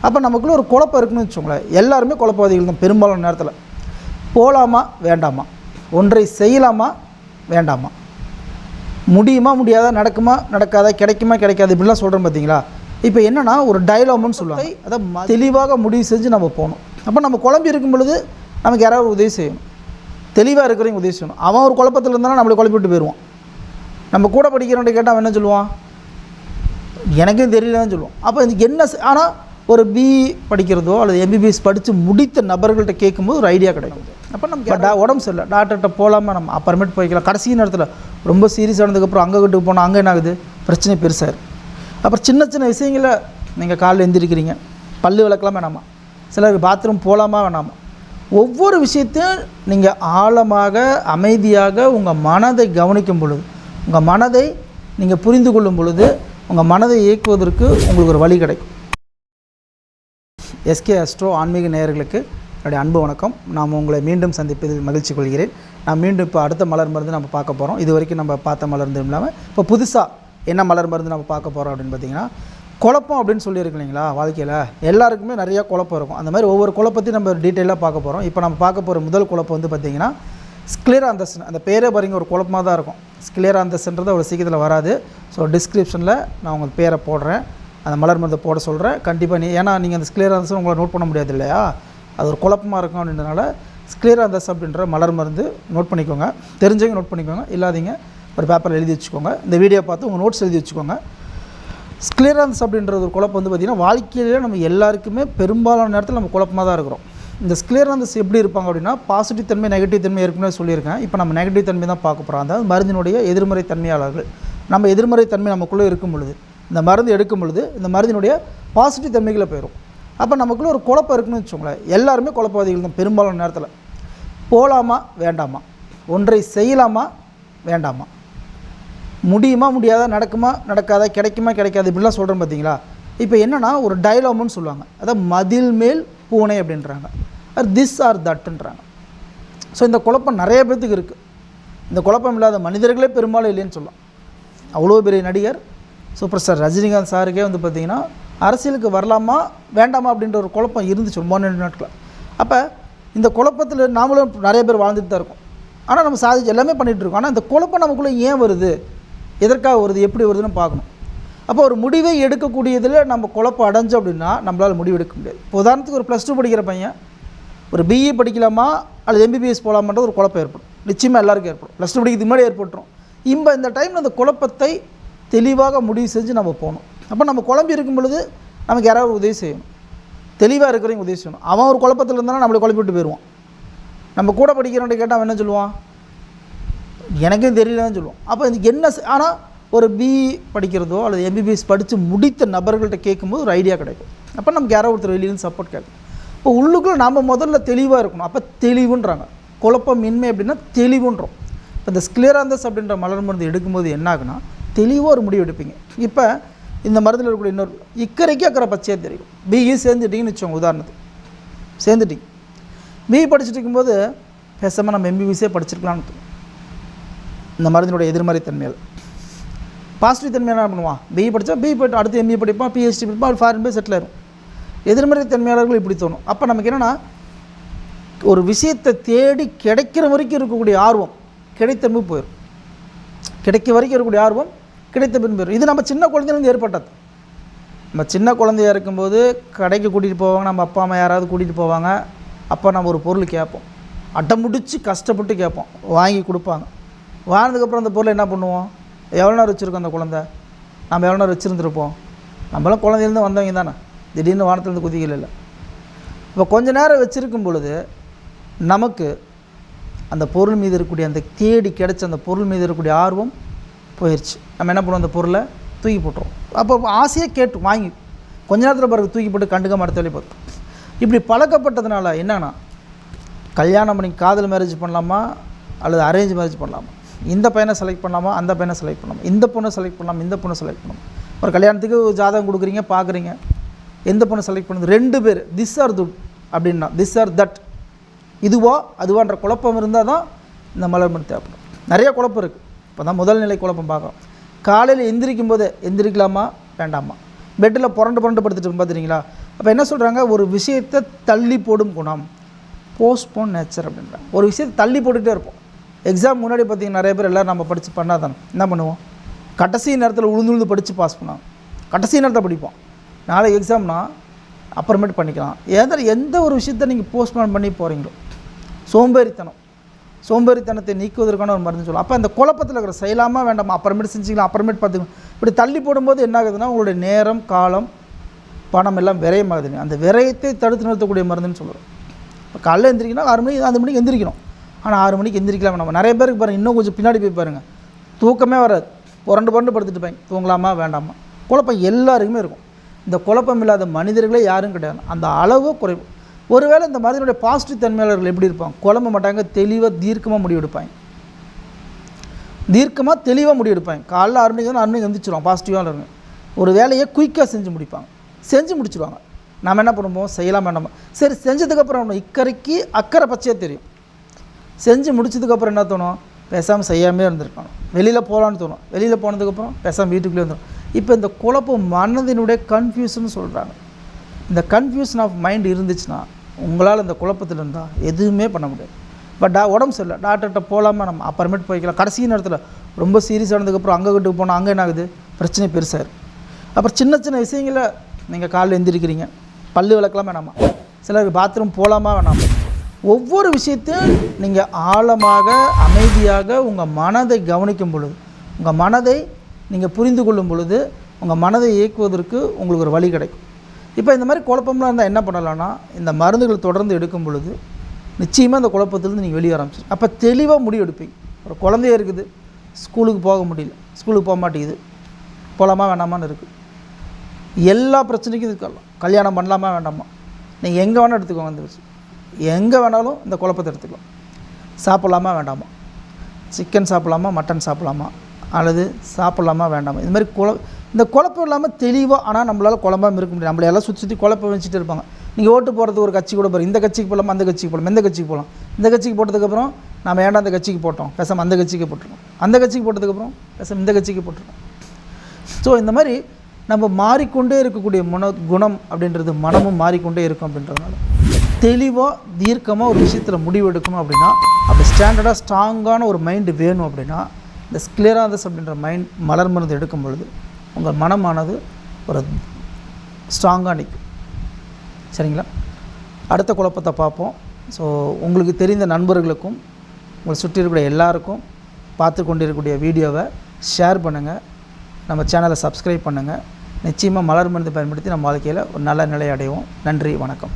அப்போ நமக்குள்ளே ஒரு குழப்பம் இருக்குன்னு வச்சுக்கோங்களேன். எல்லாருமே குழப்பவாதிகள் தான் பெரும்பாலான நேரத்தில். போகலாமா வேண்டாமா, ஒன்றை செய்யலாமா வேண்டாமா, முடியுமா முடியாதா, நடக்குமா நடக்காதா, கிடைக்குமா கிடைக்காது, இப்படிலாம் சொல்கிறோம் பார்த்தீங்களா. இப்போ என்னென்னா ஒரு டயலாக்னு சொல்லுவாங்க. அதை தெளிவாக முடிவு செஞ்சு நம்ம போகணும். அப்போ நம்ம குழம்பி இருக்கும் பொழுது நமக்கு யாராவது உதவி செய்யணும், தெளிவாக இருக்கிறவங்க உதவி செய்யணும். அவன் ஒரு குழப்பத்தில் இருந்தாலும் நம்மளை குழப்பி விட்டு போயிடுவான். நம்ம கூட படிக்கிறவன்ட்ட கேட்டால் அவன் என்ன சொல்லுவான், எனக்கும் தெரியலன்னு சொல்லுவோம். அப்போ இதுக்கு என்ன ஆனால் ஒரு பிஇ படிக்கிறதோ அல்லது எம்பிபிஎஸ் படித்து முடித்த நபர்கள்ட்ட கேட்கும்போது ஒரு ஐடியா கிடைக்கும். அப்போ நமக்கு உடம்பு சரியில்லை, டாக்டர்கிட்ட போகலாமா, நம்ம அப்புறமேட்டு போய்க்கலாம். கடைசி நேரத்தில் ரொம்ப சீரியஸ் ஆனதுக்கப்புறம் அங்கே வீட்டுக்கு போனால் அங்கே என்ன ஆகுது, பிரச்சனை பெருசாக. அப்புறம் சின்ன சின்ன விஷயங்களை நீங்கள் காலையில் எழுந்திருக்கிறீங்க, பல்லு விளக்கலாமா வேணாமா, சிலர் பாத்ரூம் போகலாமா வேணாமா, ஒவ்வொரு விஷயத்தையும் நீங்கள் ஆழமாக அமைதியாக உங்கள் மனதை கவனிக்கும் பொழுது, உங்கள் மனதை நீங்கள் புரிந்து கொள்ளும் பொழுது உங்கள் மனதை இயக்குவதற்கு உங்களுக்கு ஒரு வழி கிடைக்கும். எஸ்கே அஸ்ட்ரோ ஆன்மீக நேயர்களுக்கு என்னுடைய அன்பு வணக்கம். நாம் உங்களை மீண்டும் சந்திப்பதில் மகிழ்ச்சி கொள்கிறேன். நான் மீண்டும் இப்போ அடுத்த மலர் மருந்து நம்ம பார்க்க போகிறோம். இது வரைக்கும் நம்ம பார்த்த மலர் மருந்து இல்லாமல் இப்போ புதுசாக என்ன மலர் மருந்து நம்ம பார்க்க போகிறோம் அப்படின்னு பார்த்தீங்கன்னா, குழப்பம் அப்படின்னு சொல்லியிருக்கு இல்லைங்களா. வாழ்க்கையில் எல்லாருக்குமே நிறையா குழப்பம் இருக்கும். அந்த மாதிரி ஒவ்வொரு குழப்பத்தையும் நம்ம டீட்டெயிலாக பார்க்க போகிறோம். இப்போ நம்ம பார்க்க போகிற முதல் குழப்பம் வந்து பார்த்திங்கன்னா ஸ்க்ளேராந்தஸ். அந்த பேரே பாருங்க ஒரு குழப்பமாக தான் இருக்கும். ஸ்க்ளேராந்தஸ்ன்றது அவ்வளோ சீக்கிரத்தில் வராது. ஸோ டிஸ்கிரிப்ஷனில் நான் உங்கள் பேரை போடுறேன், அந்த மலர் மருந்தை போட சொல்கிறேன். கண்டிப்பாக ஏன்னா நீங்கள் அந்த ஸ்க்ளேராந்தஸ் உங்களை நோட் பண்ண முடியாது இல்லையா, அது ஒரு குழப்பமாக இருக்கும். அப்படின்றனால ஸ்க்ளேராந்தஸ் அப்படின்ற மலர் மருந்து நோட் பண்ணிக்கோங்க. தெரிஞ்சவங்க நோட் பண்ணிக்கோங்க, இல்லாதீங்க ஒரு பேப்பரில் எழுதி வச்சுக்கோங்க. இந்த வீடியோ பார்த்து உங்கள் நோட்ஸ் எழுதி வச்சுக்கோங்க. ஸ்க்ளேராந்தஸ் அப்படின்ற ஒரு குழப்பம் வந்து பார்த்திங்கன்னா வாழ்க்கையிலே நம்ம எல்லாருக்குமே பெரும்பாலான நேரத்தில் நம்ம குழப்பமாக தான் இருக்கிறோம். இந்த ஸ்க்ளேராந்தஸ் எப்படி இருப்பாங்க அப்படின்னா, பாசிட்டிவ் தன்மை நெகட்டிவ் தன்மை ஏற்கனவே சொல்லியிருக்கேன். இப்போ நம்ம நெகட்டிவ் தன்மை தான் பார்க்க போகிறோம். அதாவது மருந்தினுடைய எதிர்மறை தன்மையாளர்கள். நம்ம எதிர்மறை தன்மை நமக்குள்ளே இருக்கும் பொழுது, இந்த மருந்து எடுக்கும் பொழுது இந்த மருந்தினுடைய பாசிட்டிவ் தன்மைகளை போயிடும். அப்போ நமக்குள்ளே ஒரு குழப்பம் இருக்குன்னு வச்சுக்கோங்களேன். எல்லாருமே குழப்பவாதிகள் தான் பெரும்பாலான நேரத்தில். போகலாமா வேண்டாமா, ஒன்றை செய்யலாமா வேண்டாமா, முடியுமா முடியாதா, நடக்குமா நடக்காதா, கிடைக்குமா கிடைக்காது, இப்படிலாம் சொல்கிறோம் பார்த்தீங்களா. இப்போ என்னென்னா ஒரு டயலாக்னு சொல்லுவாங்க. அதாவது மதில் மேல் பூனை அப்படின்றாங்க, திஸ் ஆர் தட்டுன்றாங்க. ஸோ இந்த குழப்பம் நிறைய பேர்த்துக்கு இருக்குது. இந்த குழப்பம் இல்லாத மனிதர்களே பெரும்பாலும் இல்லைன்னு சொல்லலாம். அவ்வளோ பெரிய நடிகர் சூப்பர் ஸ்டார் ரஜினிகாந்த் சாருக்கே வந்து பார்த்திங்கன்னா அரசியலுக்கு வரலாமா வேண்டாமா அப்படின்ற ஒரு குழப்பம் இருந்துச்சு ரொம்ப நாட்களில். அப்போ இந்த குழப்பத்தில் நாமளும் நிறைய பேர் வாழ்ந்துட்டு தான் இருக்கோம். ஆனால் நம்ம சாதிச்சு எல்லாமே பண்ணிகிட்ருக்கோம். ஆனால் இந்த குழப்பம் நமக்குள்ளே ஏன் வருது, எதற்காக வருது, எப்படி வருதுன்னு பார்க்கணும். அப்போ ஒரு முடிவை எடுக்கக்கூடியதில் நம்ம குழப்பம் அடைஞ்சோம் அப்படின்னா நம்மளால் முடிவு எடுக்க முடியாது. இப்போ உதாரணத்துக்கு ஒரு +2 படிக்கிற பையன் ஒரு பிஇ படிக்கலாமா அல்லது எம்பிபிஎஸ் போகலாமான்ற ஒரு குழப்பம் ஏற்படும். நிச்சயமாக எல்லாருக்கும் ஏற்படும். +2 படிக்கிறதுக்கு முன்னாடி ஏற்பட்டுரும். இந்த டைமில் அந்த குழப்பத்தை தெளிவாக முடிவு செஞ்சு நம்ம போகணும். அப்போ நம்ம குழம்பி இருக்கும் பொழுது நமக்கு யாராவது உதவி செய்யணும், தெளிவாக இருக்கிறவங்க உதவி செய்யணும். அவன் ஒரு குழப்பத்தில் இருந்தாலும் நம்மளை குழப்பி விட்டு போயிடுவான். நம்ம கூட படிக்கிறவன்ட்ட கேட்டால் அவன் என்ன சொல்லுவான், எனக்கும் தெரியலன்னு சொல்லுவோம். அப்போ இதுக்கு என்ன ஆனால் ஒரு பிஇ படிக்கிறதோ அல்லது எம்பிபிஎஸ் படித்து முடித்த நபர்கள்ட்ட கேட்கும்போது ஒரு ஐடியா கிடைக்கும். அப்போ நமக்கு யாரோ ஒருத்தர் வெளியிலேருந்து சப்போர்ட் கேட்கும். இப்போ உள்ளுக்குள்ளே நம்ம முதல்ல தெளிவாக இருக்கணும். அப்போ தெளிவுன்றாங்க. குழப்பம் இன்மை அப்படின்னா தெளிவுன்றோம். இப்போ இந்த ஸ்க்ளேராந்தஸ் அப்படின்ற மலர் மருந்து எடுக்கும்போது என்ன ஆகுனா தெளிவாக ஒரு முடிவு எடுப்பீங்க. இப்போ இந்த மருந்தில் இருக்கக்கூடிய இன்னொரு இக்கரைக்கு அக்கறை பச்சையாக தெரியும். பிஇ சேர்ந்துட்டிங்கன்னு வச்சோங்க, உதாரணத்துக்கு சேர்ந்துட்டிங்க. பிஇ படிச்சுட்டு இருக்கும்போது பேசாமல் நம்ம எம்பிபிஎஸ்ஸே படிச்சிருக்கலாம்னு தோணும். இந்த மருந்தினுடைய எதிர்மறை தன்மையால். பாசிட்டிவ் தன்மையாக என்ன பண்ணுவான், பிஇ படித்தா பிஇ போய்ட்டு அடுத்து எம்பிஏ படிப்பான், பிஹெச்டி படிப்பான், ஃபாரின் போய் செட்டில் ஆயிரும். எதிர்மறை தன்மையாளர்கள் இப்படி தோணும். அப்போ நமக்கு என்னென்னா ஒரு விஷயத்தை தேடி கிடைக்கிற வரைக்கும் இருக்கக்கூடிய ஆர்வம் கிடைத்த பின்பு போயிடும். கிடைக்க வரைக்கும் இருக்கக்கூடிய ஆர்வம் கிடைத்த பின்பு போயிடும். இது நம்ம சின்ன குழந்தையிலேருந்து ஏற்பட்டது. நம்ம சின்ன குழந்தையாக இருக்கும்போது கடைக்கு கூட்டிகிட்டு போவாங்க, நம்ம அப்பா அம்மா யாராவது கூட்டிகிட்டு போவாங்க. அப்போ நம்ம ஒரு பொருள் கேட்போம், அட்டமுடிச்சு கஷ்டப்பட்டு கேட்போம், வாங்கி கொடுப்பாங்க. வாங்கினதுக்கப்புறம் அந்த பொருளை என்ன பண்ணுவோம், எவ்வளோ நேரம் வச்சுருக்கோம் அந்த குழந்தை, நம்ம எவ்வளோ நேரம் வச்சுருந்துருப்போம். நம்மளாம் குழந்தையிலேருந்து வந்தவங்க தானே, திடீர்னு வானத்துலேருந்து குதிக்கல இல்லை. இப்போ கொஞ்ச நேரம் வச்சுருக்கும் பொழுது நமக்கு அந்த பொருள் மீது இருக்கக்கூடிய அந்த தேடி கிடச்ச அந்த பொருள் மீது இருக்கக்கூடிய ஆர்வம் போயிடுச்சு. நம்ம என்ன பண்ணுவோம், அந்த பொருளை தூக்கி போட்டுருவோம். அப்போ ஆசையாக கேட்டு வாங்கி கொஞ்ச நேரத்தில் பிறகு தூக்கி போட்டு கண்டுக்க மாட்டேன் பார்த்து. இப்படி பழக்கப்பட்டதுனால என்னன்னா, கல்யாணம் பண்ணி காதல் மேரேஜ் பண்ணலாமா அல்லது அரேஞ்ச் மேரேஜ் பண்ணலாமா, இந்த பையனை செலக்ட் பண்ணலாமா அந்த பையனை செலக்ட் பண்ணலாமா, இந்த பொண்ணை செலக்ட் பண்ணலாமா இந்த பொண்ணை செலக்ட் பண்ணலாமா. ஒரு கல்யாணத்துக்கு ஜாதகம் கொடுக்குறீங்க, பார்க்குறீங்க, எந்த பொண்ணை செலக்ட் பண்ணுறது, 2 பேர் திஸ் ஆர் துட் அப்படின்னா திஸ் ஆர் தட், இதுவா அதுவான்ற குழப்பம் இருந்தால் தான் இந்த மலர் மருந்து தேவைப்படும். நிறைய குழப்பம் இருக்குது. இப்போ தான் முதல் நிலை குழப்பம் பார்க்கலாம். காலையில் எந்திரிக்கும் போது எந்திரிக்கலாமா வேண்டாமா, பெட்டில் புரண்டு படுத்துட்டு பார்த்துறீங்களா, அப்போ என்ன சொல்கிறாங்க, ஒரு விஷயத்தை தள்ளி போடும் குணம், போஸ்ட்போன் நேச்சர் அப்படின்றாங்க. ஒரு விஷயத்தை தள்ளி போட்டுகிட்டே இருப்போம். எக்ஸாம் முன்னாடி பார்த்திங்கன்னா நிறைய பேர் எல்லோரும் நம்ம படித்து பண்ணாதானே என்ன பண்ணுவோம், கடைசி நேரத்தில் உழுந்து படித்து பாஸ் பண்ணுவோம். கடைசி நேரத்தை படிப்போம். நாளைக்கு எக்ஸாம்னா அப்புறமேட்டு பண்ணிக்கலாம். எந்த ஒரு விஷயத்தை நீங்கள் போஸ்ட்போன் பண்ணி போகிறீங்களோ, சோம்பேறித்தனத்தை நீக்குவதற்கான ஒரு மருந்து சொல்லலாம். அப்போ அந்த குழப்பத்தில் இருக்கிற செய்யலாமா வேண்டாமா, அப்புறமேட்டு செஞ்சுக்கலாம், அப்புறமேட்டு பார்த்துக்கலாம், இப்படி தள்ளி போடும்போது என்ன ஆகுதுன்னா உங்களுடைய நேரம், காலம், பணம் எல்லாம் விரயமாகுதுங்க. அந்த விரயத்தை தடுத்து நிறுத்தக்கூடிய மருந்துன்னு சொல்லுவோம். இப்போ காலையில் எந்திரிக்கணும் 6 மணிக்கு 5 மணிக்கு எந்திரிக்கணும். ஆனால் 6 மணிக்கு எந்திரிக்கலாம். நம்ம நிறைய பேருக்கு பாருங்கள், இன்னும் கொஞ்சம் பின்னாடி போய் பாருங்கள், தூக்கமே வராது, புரண்டு படுத்துட்டு போய் தூங்கலாமா வேண்டாமா, குழப்பம் எல்லாருக்குமே இருக்கும். இந்த குழப்பம் இல்லாத மனிதர்களே யாரும் கிடையாது. அந்த அளவு குறைவு. ஒருவேளை இந்த மாதிரியுடைய பாசிட்டிவ் தன்மையாளர்கள் எப்படி இருப்பாங்க, குழம்ப மாட்டாங்க, தெளிவாக தீர்க்கமாக முடிவெடுப்பாங்க. தெளிவாக முடிவெடுப்பாங்க. காலைல 6 மணிக்கு 6 மணிக்கு எந்திரிச்சிருவாங்க. பாசிட்டிவாக இருங்க. ஒரு வேலையை குயிக்காக செஞ்சு முடிச்சிடுவாங்க. நம்ம என்ன பண்ணுவோம், செய்யலாம் வேண்டாமா, சரி செஞ்சதுக்கப்புறம் இக்கரைக்கு அக்கறை பச்சையாக தெரியும். செஞ்சு முடிச்சதுக்கப்புறம் என்ன தோணும், பேசாமல் செய்யாமே இருந்திருக்கணும், வெளியில் போகலான்னு தோணும். வெளியில் போனதுக்கப்புறம் பேசாமல் வீட்டுக்குள்ளே வந்துடும். இப்போ இந்த குழப்பம் மனதினுடைய கன்ஃபியூஷன் சொல்கிறாங்க. இந்த கன்ஃபியூஷன் ஆஃப் மைண்ட் இருந்துச்சுன்னா உங்களால் இந்த குழப்பத்தில் இருந்தால் எதுவுமே பண்ண முடியாது. பட் உடம்பு சரியில்லை, டாக்டர்கிட்ட போகலாமா, நம்ம அப்புறமேட்டு போய்க்கலாம். கடைசி நேரத்தில் ரொம்ப சீரியஸ் ஆனதுக்கப்புறம் அங்கே கிட்ட போனால் அங்கே என்ன ஆகுது, பிரச்சனை பெருசாக இருக்குது. அப்புறம் சின்ன விஷயங்களை நீங்கள் காலையில் எழுந்திரிக்கிறீங்க, பல்லு விளக்கலாமா வேணாமா, சிலருக்கு பாத்ரூம் போகலாமா வேணாமா, ஒவ்வொரு விஷயத்தையும் நீங்கள் ஆழமாக அமைதியாக உங்கள் மனதை கவனிக்கும் பொழுது, உங்கள் மனதை நீங்கள் புரிந்து கொள்ளும் பொழுது, உங்கள் மனதை இயக்குவதற்கு உங்களுக்கு ஒரு வழி கிடைக்கும். இப்போ இந்த மாதிரி குழப்பம்லாம் இருந்தால் என்ன பண்ணலான்னா, இந்த மருந்துகள் தொடர்ந்து எடுக்கும் பொழுது நிச்சயமாக இந்த குழப்பத்திலேருந்து நீங்கள் வெளியே ஆரம்பிச்சு அப்போ தெளிவாக முடிவு எடுப்பீங்க. ஒரு குழந்தைய இருக்குது, ஸ்கூலுக்கு போக முடியல, ஸ்கூலுக்கு போக மாட்டேங்குது, போகலாமா வேண்டாமான்னு இருக்குது. எல்லா பிரச்சனைக்கும் இருக்கலாம். கல்யாணம் பண்ணலாமா வேண்டாமா, நீங்கள் எங்கே வேணால் எடுத்துக்கோங்க. அந்த விஷயம் எங்கே வேணாலும் இந்த குழப்பத்தை எடுத்துக்கலாம். சாப்பிட்லாமா வேண்டாமா, சிக்கன் சாப்பிட்லாமா, மட்டன் சாப்பிட்லாமா, அல்லது சாப்பிட்லாமா வேண்டாமா, இது மாதிரி இந்த குழப்பம் இல்லாமல் தெளிவாக. ஆனால் நம்மளால் குழம்பாமல் இருக்க முடியாது. நம்மளை எல்லாம் சுற்றி குழப்பம் வச்சுட்டு இருப்பாங்க. நீங்கள் ஓட்டு போகிறதுக்கு ஒரு கட்சி கூட போகிறோம், இந்த கட்சிக்கு போகலாம், அந்த கட்சிக்கு போகலாம், எந்த கட்சிக்கு போகலாம், இந்த கட்சிக்கு போட்டதுக்கப்புறம் நம்ம ஏன்டா அந்த கட்சிக்கு போட்டோம், பேசாமல் அந்த கட்சிக்கு போட்டுருக்கோம், அந்த கட்சிக்கு போட்டதுக்கப்புறம் பேசாமல் இந்த கட்சிக்கு போட்டுருக்கோம். ஸோ இந்த மாதிரி நம்ம மாறிக்கொண்டே இருக்கக்கூடிய குணம் அப்படின்றது மனமும் மாறிக்கொண்டே இருக்கும். அப்படின்றதுனால தெளிவாக தீர்க்கமாக ஒரு விஷயத்தில் முடிவு எடுக்கணும் அப்படின்னா, அப்படி ஸ்டாண்டர்டாக ஸ்ட்ராங்கான ஒரு மைண்டு வேணும் அப்படின்னா, இந்த ஸ்க்ளெராசிஸ் அப்படின்ற மலர் மருந்து எடுக்கும் பொழுது உங்கள் மனமானது ஒரு ஸ்ட்ராங்காக நிற்கும். சரிங்களா? அடுத்த குழப்பத்தை பார்ப்போம். ஸோ உங்களுக்கு தெரிந்த நண்பர்களுக்கும் உங்களை சுற்றி இருக்கக்கூடிய எல்லாருக்கும் பார்த்து கொண்டிருக்கக்கூடிய வீடியோவை ஷேர் பண்ணுங்கள். நம்ம சேனலை சப்ஸ்கிரைப் பண்ணுங்கள். நிச்சயமாக மலர் மருந்து பயன்படுத்தி நம்ம வாழ்க்கையில் ஒரு நல்ல நிலை அடைவோம். நன்றி, வணக்கம்.